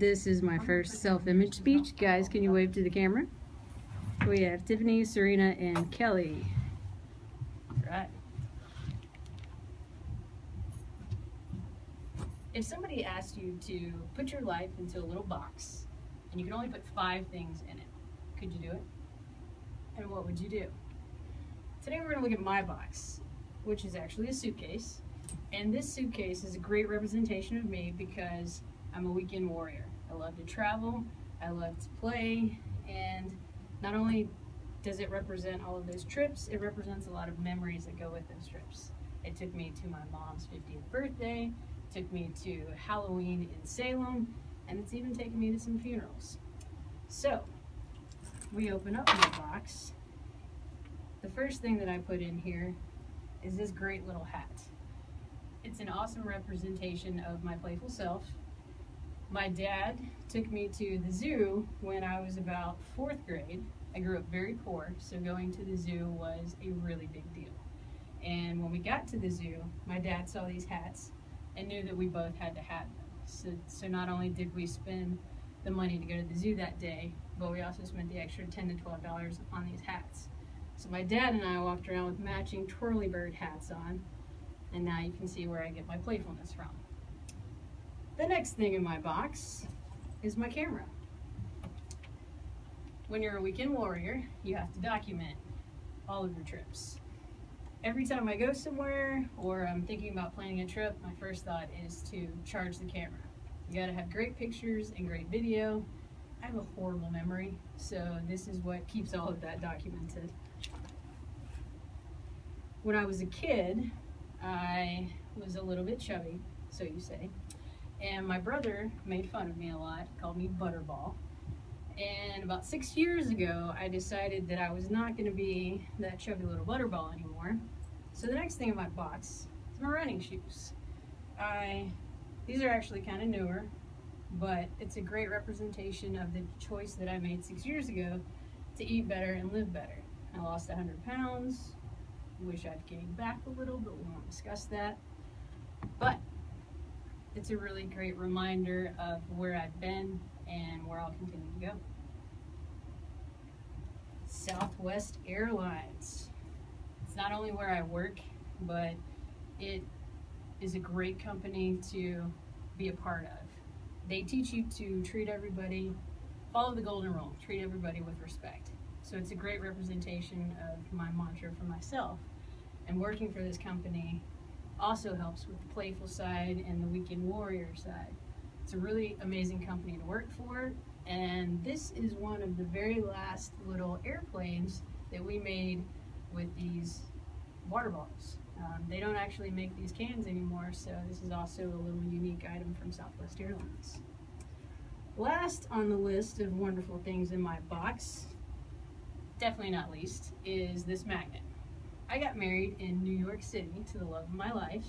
This is my first self-image speech. Guys, can you wave to the camera? We have Tiffany, Serena, and Kelly. Right. If somebody asked you to put your life into a little box and you can only put 5 things in it, could you do it? And what would you do? Today we're going to look at my box, which is actually a suitcase. And this suitcase is a great representation of me because I'm a weekend warrior. I love to travel, I love to play, and not only does it represent all of those trips, it represents a lot of memories that go with those trips. It took me to my mom's 50th birthday, took me to Halloween in Salem, and it's even taken me to some funerals. So, we open up my box. The first thing that I put in here is this great little hat. It's an awesome representation of my playful self. My dad took me to the zoo when I was about 4th grade. I grew up very poor, so going to the zoo was a really big deal. And when we got to the zoo, my dad saw these hats and knew that we both had to have them. So not only did we spend the money to go to the zoo that day, but we also spent the extra $10 to $12 on these hats. So my dad and I walked around with matching twirly bird hats on, and now you can see where I get my playfulness from. The next thing in my box is my camera. When you're a weekend warrior, you have to document all of your trips. Every time I go somewhere or I'm thinking about planning a trip, my first thought is to charge the camera. You gotta have great pictures and great video. I have a horrible memory, so this is what keeps all of that documented. When I was a kid, I was a little bit chubby, so you say, and my brother made fun of me a lot, called me Butterball. And about 6 years ago, I decided that I was not going to be that chubby little Butterball anymore. So the next thing in my box is my running shoes. These are actually kind of newer, but it's a great representation of the choice that I made 6 years ago to eat better and live better. I lost 100 pounds. Wish I'd gained back a little, but we won't discuss that. But it's a really great reminder of where I've been and where I'll continue to go. Southwest Airlines. It's not only where I work, but it is a great company to be a part of. They teach you to treat everybody, follow the golden rule, treat everybody with respect. So it's a great representation of my mantra for myself. And working for this company also helps with the playful side and the weekend warrior side. It's a really amazing company to work for, and this is one of the very last little airplanes that we made with these water bottles. They don't actually make these cans anymore, so this is also a little unique item from Southwest Airlines. Last on the list of wonderful things in my box, definitely not least, is this magnet. I got married in New York City to the love of my life.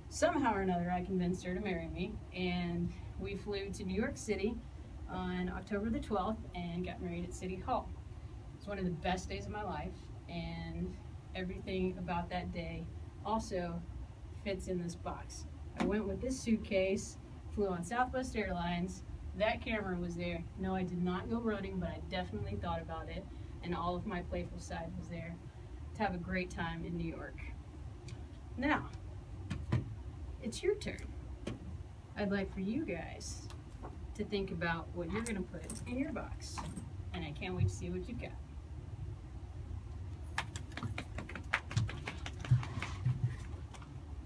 Somehow or another I convinced her to marry me, and we flew to New York City on October the 12th and got married at City Hall. It's one of the best days of my life, and everything about that day also fits in this box. I went with this suitcase, flew on Southwest Airlines, that camera was there. No, I did not go running, but I definitely thought about it, and all of my playful side was there to have a great time in New York. Now, it's your turn. I'd like for you guys to think about what you're going to put in your box, and I can't wait to see what you've got.